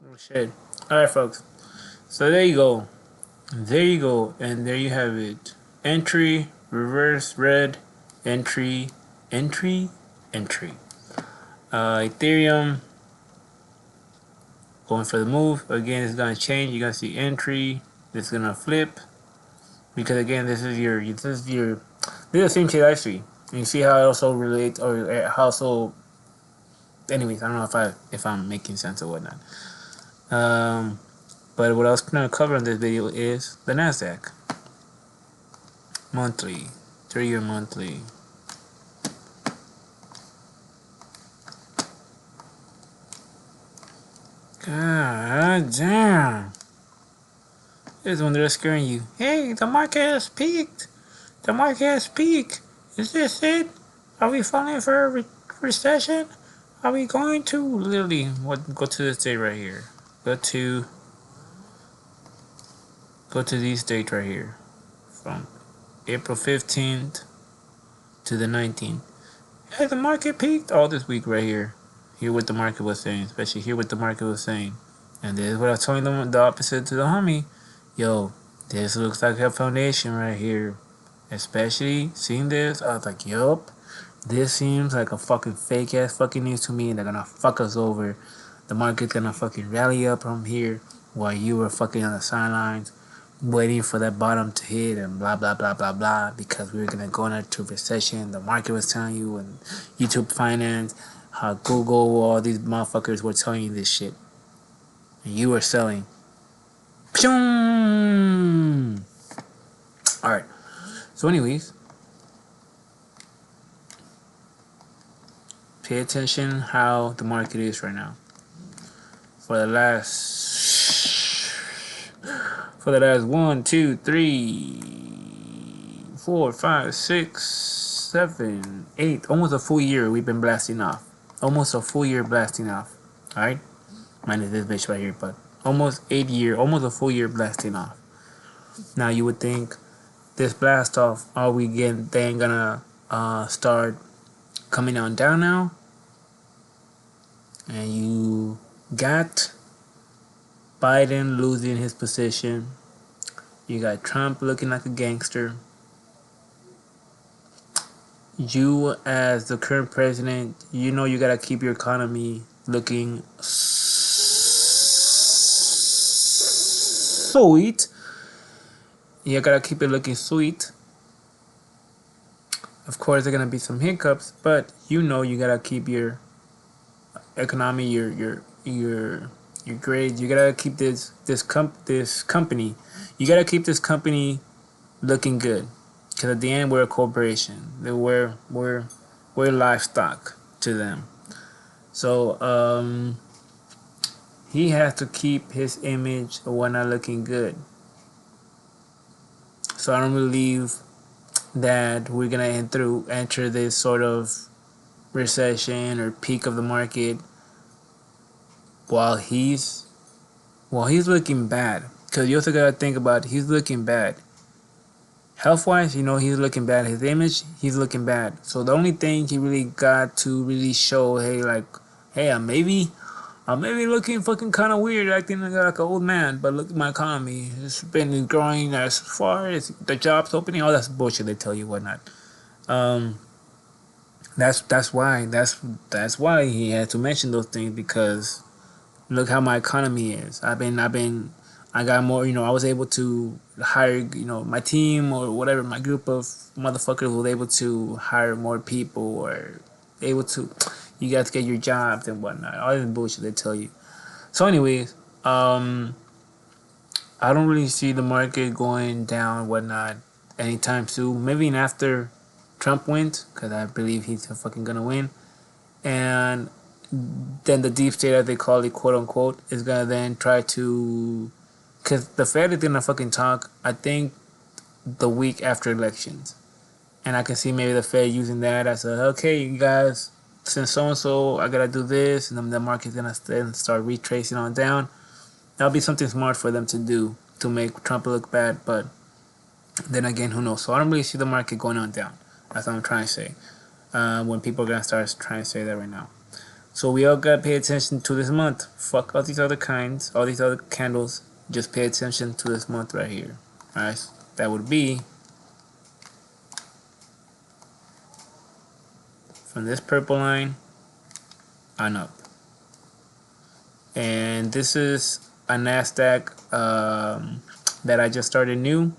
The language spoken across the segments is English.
Oh shit. Alright, folks. So there you go. There you go. And there you have it. Entry, reverse, red, entry, entry, entry. Ethereum going for the move. Again, it's gonna change. You're gonna see entry. It's gonna flip. Because again, this is the same shit I see. And you see how it also relates or how so anyways, I don't know if I'm making sense or whatnot. Um but what I was gonna cover in this video is the Nasdaq. Monthly. 3-year monthly. God damn. This one they're scaring you. Hey, the market has peaked. The market has peaked. Is this it? Are we falling for a recession? Are we going to literally go to this date right here? Go to these dates right here. From April 15th to the 19th. Hey, the market peaked all this week right here. Hear what the market was saying, especially hear what the market was saying. And this is what I was telling them, the opposite to the homie. Yo, this looks like a foundation right here. Especially seeing this, I was like, yup, this seems like a fucking fake ass fucking news to me. They're gonna fuck us over. The market's gonna fucking rally up from here while you were fucking on the sidelines waiting for that bottom to hit and blah blah blah blah blah because we were gonna go into recession. The market was telling you, and YouTube Finance, how Google, all these motherfuckers were telling you this shit, and you were selling. All right. So, anyways, pay attention how the market is right now. For the last 1, 2, 3, 4, 5, 6, 7, 8, almost a full year we've been blasting off. Almost a full year blasting off. Alright? Minus this bitch right here, but almost a full year blasting off. Now you would think this blast off, are we then gonna start coming on down now? And you got Biden losing his position. You got Trump looking like a gangster. You, as the current president, you know you gotta keep your economy looking sweet. You gotta keep it looking sweet. Of course, there are gonna be some hiccups, but you know you gotta keep your economy, your grades. You gotta keep this company. You gotta keep this company looking good, because at the end we're a corporation. We're livestock to them. So he has to keep his image or whatnot looking good. So I don't believe that we're gonna enter this sort of recession or peak of the market while he's looking bad. Because you also gotta think about he's looking bad. Health wise, you know, he's looking bad. His image, he's looking bad. So the only thing he really got to really show, hey, I'm maybe looking fucking kind of weird, acting like an old man. But look at my economy; it's been growing as far as the jobs opening. All that's bullshit. They tell you whatnot. That's why he had to mention those things, because look how my economy is. I got more, I was able to hire, my team or whatever, my group of motherfuckers was able to hire more people, or able to, you guys get your jobs and whatnot. All this bullshit they tell you. So anyways, I don't really see the market going down and whatnot anytime soon. Maybe after Trump wins, because I believe he's fucking gonna win. And then the deep state, as they call it, quote unquote, is gonna then try to, because the Fed is gonna fucking talk, I think, the week after elections. And I can see maybe the Fed using that as okay, you guys, since so and so, I gotta do this, and then the market's gonna then start retracing on down. That'll be something smart for them to do to make Trump look bad, but then again, who knows? So I don't really see the market going on down. That's what I'm trying to say. When people are gonna start trying to say that right now. So we all gotta pay attention to this month. Fuck all these other kinds, all these other candles. Just pay attention to this month right here. Alright, that would be from this purple line on up. And this is a NASDAQ that I just started new.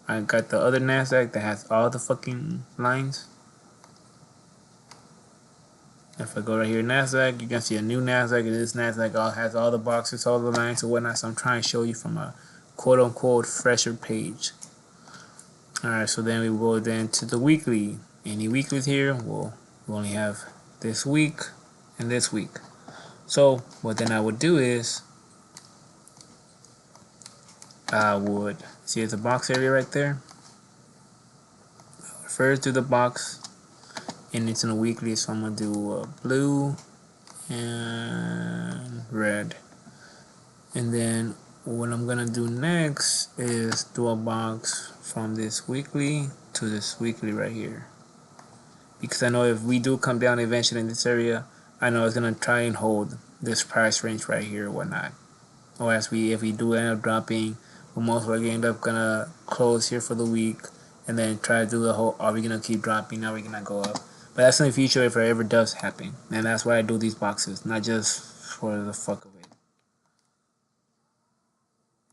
I got the other NASDAQ that has all the fucking lines. If I go right here, NASDAQ, you can see a new NASDAQ. And this NASDAQ has all the boxes, all the lines and whatnot. So I'm trying to show you from a quote-unquote fresher page. Alright, so then we will go then to the weekly. Any weeklies here? Well, we only have this week and this week. So what then I would do is I would see it's a box area right there. First do the box, and it's in a weekly, so I'm gonna do blue and red. And then what I'm gonna do next is do a box from this weekly to this weekly right here, because I know if we do come down eventually in this area, I know it's gonna try and hold this price range right here or whatnot. Or if we do end up dropping, we'll most likely end up gonna close here for the week and then try to do the whole, are we gonna keep dropping, are we gonna go up? But that's in the future if it ever does happen. And that's why I do these boxes, not just for the fuck of it.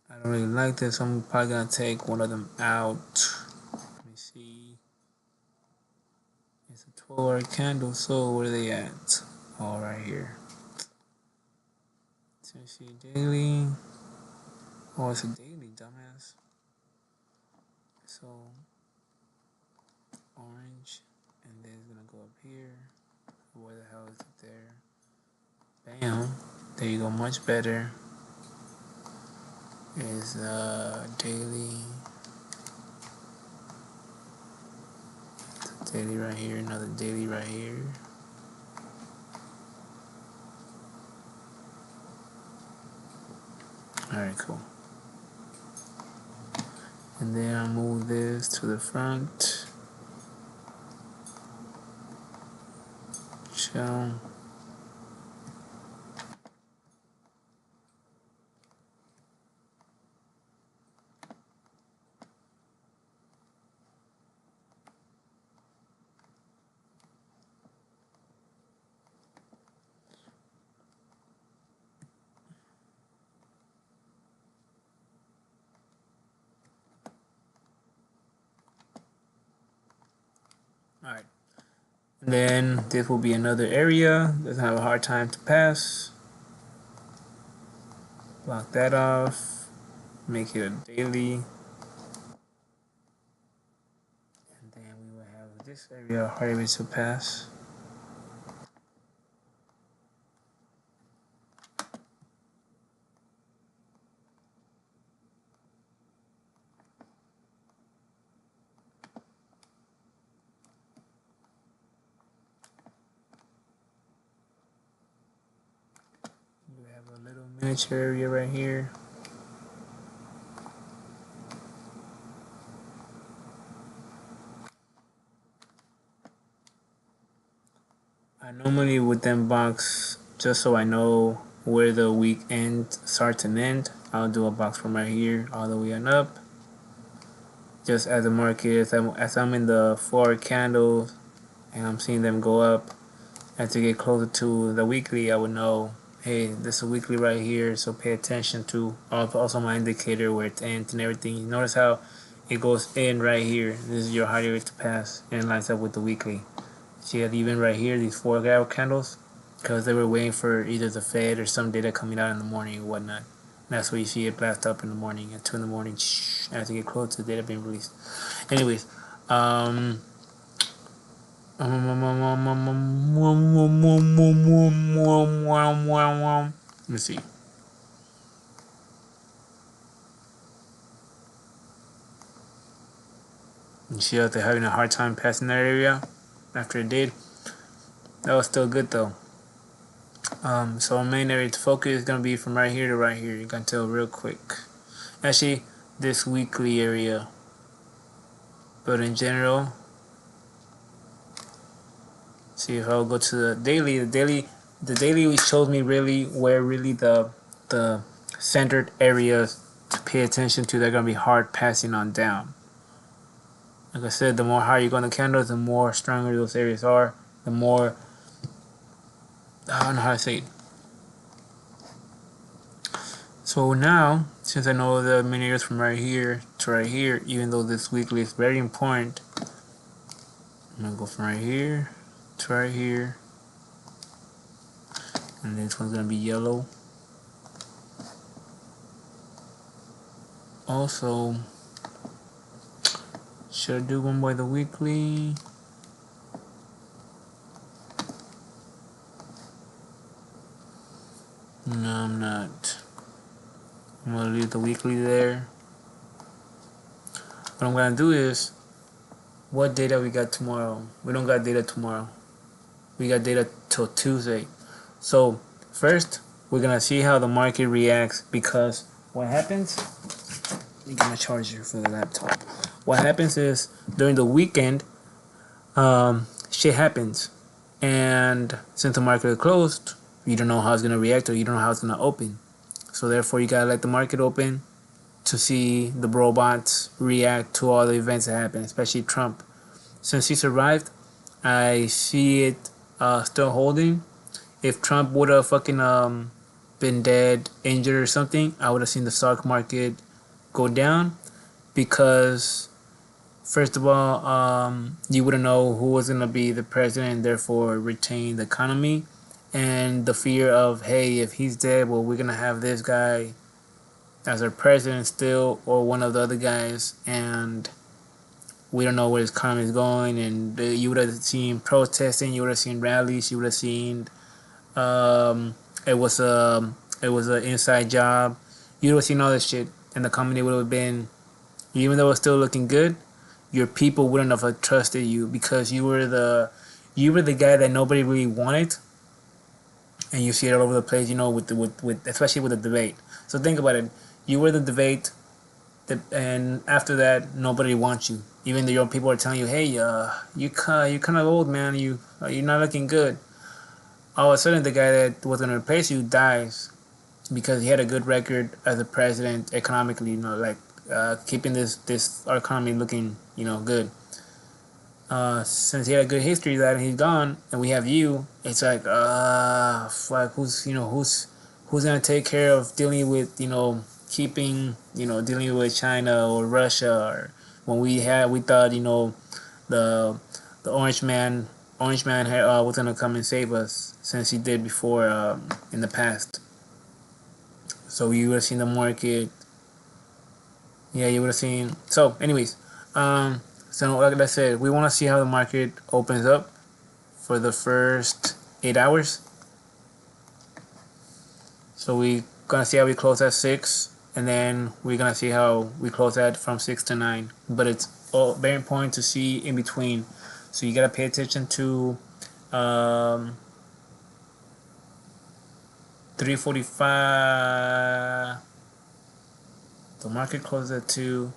I don't really like this, so I'm probably gonna take one of them out. Let me see. It's a 12-hour candle, so where are they at? Oh, right here. See daily. Oh, it's a daily, dumbass. So orange, and then it's gonna go up here. Where the hell is it there? Bam. There you go, much better. Is daily. Daily right here, another daily right here. Alright, cool. And then I'll move this to the front. Show. Alright. And then this will be another area. Doesn't have a hard time to pass. Block that off. Make it a daily. And then we will have this area harder to pass. We have a little miniature area right here. I normally would then box just so I know where the weekend starts and end. I'll do a box from right here all the way on up. Just as the market, as I'm in the 4 candles and I'm seeing them go up, as they get closer to the weekly, I would know, hey, this is a weekly right here, so pay attention to also my indicator where it ends and everything. You notice how it goes in right here. This is your higher rate to pass and it lines up with the weekly. See that even right here, these 4 candles, because they were waiting for either the Fed or some data coming out in the morning or whatnot. And that's where you see it blast up in the morning at 2 in the morning, as you get close to the data being released. Anyways, let me see. You see how they're having a hard time passing that area after it did. That was still good though. So our main area to focus is gonna be from right here to right here. You can tell real quick. Actually, this weekly area, but in general, see if I'll go to the daily. The daily, the daily shows me really where really the centered areas to pay attention to. They're gonna be hard passing on down. Like I said, the more higher you go on the candles, the more stronger those areas are. The more, I don't know how to say it. So now, since I know the many areas from right here to right here, even though this weekly is very important, I'm gonna go from right here to right here, and this one's gonna be yellow. Also, should I do one by the weekly? No, I'm not. I'm gonna leave the weekly there. What I'm gonna do is, what data we got tomorrow? We don't got data tomorrow. We got data till Tuesday. So first, we're gonna see how the market reacts, because what happens? Let me get my charger for the laptop. What happens is during the weekend, shit happens, and since the market is closed, you don't know how it's gonna react, or you don't know how it's gonna open. So therefore, you gotta let the market open to see the robots react to all the events that happen, especially Trump. Since he survived, I see it still holding. If Trump would have fucking been dead, injured, or something, I would have seen the stock market go down, because first of all, you wouldn't know who was gonna be the president, and therefore retain the economy, and the fear of, hey, if he's dead, well, we're gonna have this guy as our president still, or one of the other guys, and we don't know where his economy is going. And you would have seen protesting, you would have seen rallies, you would have seen um, it was an inside job. You would have seen all this shit, and the company would have been, even though it's still looking good, your people wouldn't have trusted you, because you were the guy that nobody really wanted, and you see it all over the place. You know, with especially with the debate. So think about it. You were the debate, and after that, nobody wants you. Even though your people are telling you, "Hey, you kind of old, man. You're not looking good." All of a sudden, the guy that was gonna replace you dies because he had a good record as a president economically. You know, like keeping this our economy looking, good. Since he had a good history of that, and he's gone, and we have you, it's like, fuck, who's gonna take care of dealing with, keeping, dealing with China or Russia, or when we thought, the the Orange Man was gonna come and save us, since he did before, in the past. So you would have seen the market. Yeah, you would have seen. So, anyways, so like I said, we want to see how the market opens up for the first 8 hours. So we gonna see how we close at 6, and then we're gonna see how we close at from 6 to 9. But it's all very important to see in between. So you gotta pay attention to 3:45. The market closed at 2.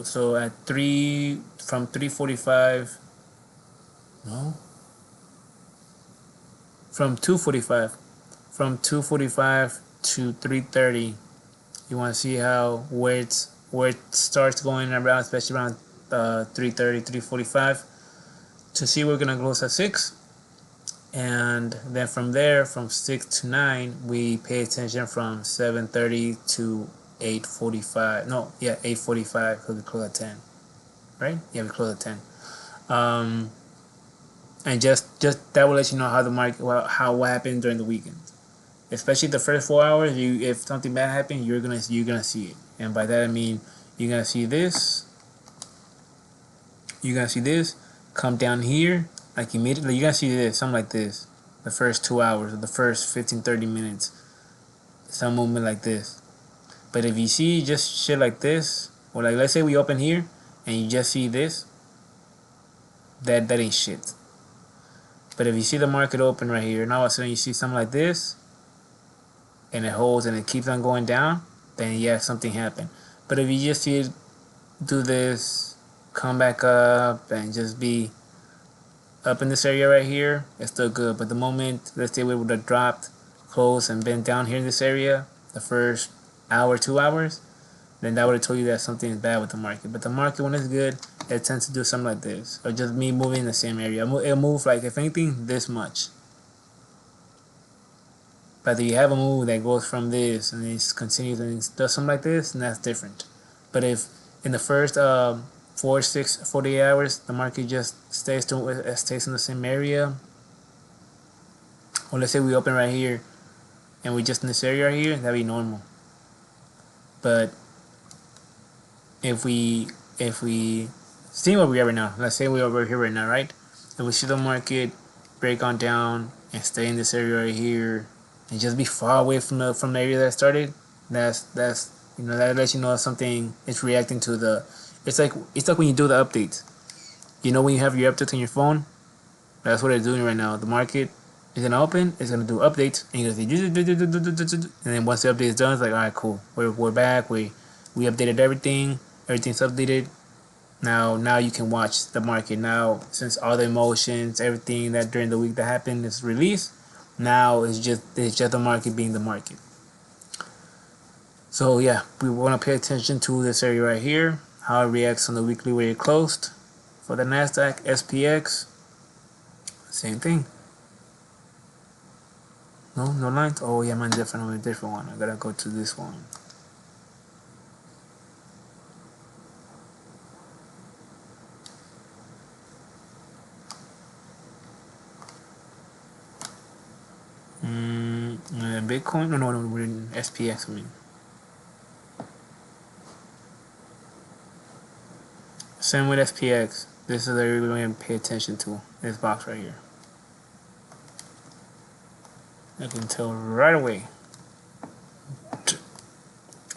So at 3, from 3:45. No. From 2:45 to 3:30. You want to see how where it starts going around, especially around 3:30, 3:45, to see we're gonna close at 6. And then from there, from 6 to 9, we pay attention from 7:30 to 8:45. No, yeah, 8:45, because we close at 10, right? Yeah, we close at 10. And just that will let you know how the market, what happened during the weekend. Especially the first 4 hours, if something bad happened, you're gonna see it. And by that I mean you're gonna see this. You're gonna see this come down here, like immediately. You're gonna see this, something like this, the first 2 hours, or the first 15-30 minutes, some movement like this. But if you see just shit like this, or like let's say we open here and you just see this, that ain't shit. But if you see the market open right here, and all of a sudden you see something like this, and it holds and it keeps on going down, then yeah, something happened. But if you just see it do this, come back up, and just be up in this area right here, it's still good. But the moment, let's say we would have dropped, closed, and been down here in this area, the first hour, 2 hours, then that would have told you that something is bad with the market. But the market, when it's good, it tends to do something like this, or just me moving in the same area. It'll move like, if anything, this much. But you have a move that goes from this and it continues and it does something like this, and that's different. But if in the first 4, 6, 48 hours, the market just stays in the same area, or let's say we open right here and we just in this area right here, that'd be normal. But if we see where we are right now, let's say we're over here right now, right? And we see the market break on down and stay in this area right here and just be far away from the area that started, that's that lets you know something is reacting to the. It's like when you do the updates. You know, when you have your updates on your phone, that's what it's doing right now. The market is gonna open, it's gonna do updates, and you're gonna say, and then once the update is done, it's like, all right, cool, we're back. We updated everything. Everything's updated. Now you can watch the market. Now, since all the emotions, everything that during the week that happened is released, now it's just the market being the market. So yeah, we want to pay attention to this area right here, how it reacts on the weekly where it closed. For the Nasdaq, SPX, same thing. No lines. Oh yeah, mine's different. A different one. I gotta go to this one. Bitcoin? No, we're in SPX. I mean, same with SPX. This is area we're going to pay attention to. This box right here. I can tell right away.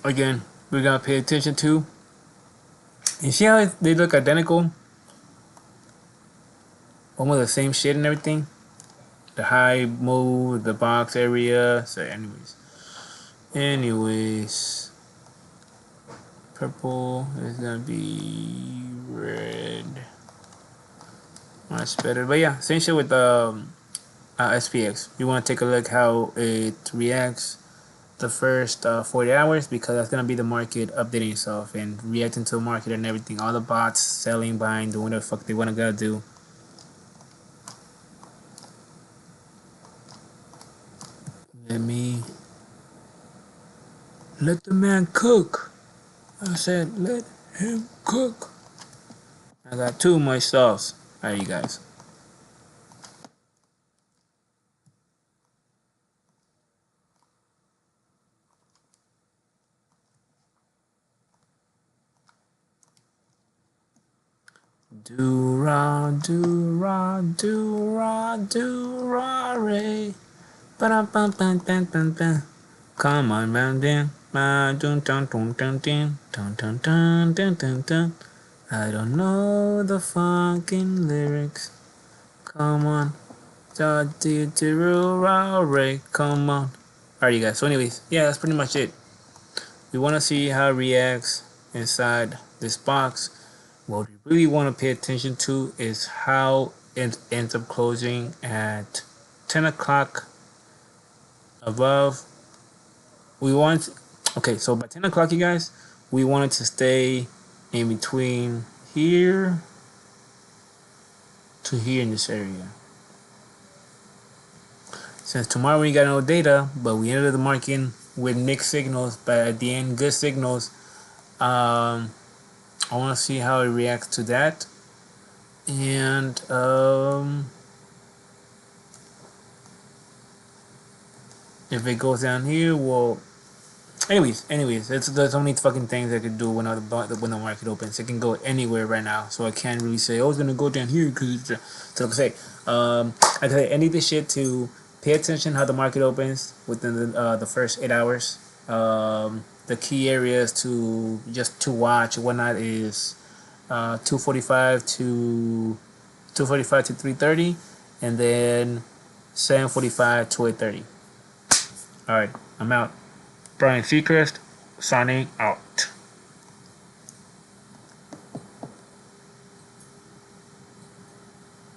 Again, we're gonna pay attention to. You see how they look identical? Almost the same shit and everything. The high move, the box area. So anyways, purple is gonna be red. Much better. But yeah, same shit with SPX. You want to take a look how it reacts the first 40 hours, because that's gonna be the market updating itself and reacting to the market and everything. All the bots selling, buying, doing whatever the fuck they wanna go do. Let the man cook. I said, let him cook. I got too much sauce. Alright, you guys. Do ra do ra do ra do ra re. Ba bum bum bum bum bum. Come on, bam dun dun dun dun dun dun dun dun dun dun dun. I don't know the fucking lyrics. Come on, da do do ra re. Come on. Alright, you guys. So, anyways, yeah, that's pretty much it. We want to see how it reacts inside this box. What we really want to pay attention to is how it ends up closing at 10 o'clock above. We want, okay, so by 10 o'clock, you guys, we want it to stay in between here to here in this area. Since tomorrow we got no data, but we entered the market with mixed signals, but at the end, good signals. I want to see how it reacts to that. And if it goes down here, well, anyways, there's so many fucking things I could do when the market opens. It can go anywhere right now, so I can't really say, oh, it's gonna go down here, because so I can say, I can say any of this shit to pay attention how the market opens within the first 8 hours. The key areas to watch and whatnot is 2:45 to 3:30, and then 7:45 to 8:30. All right, I'm out. Brian Seacrest signing out.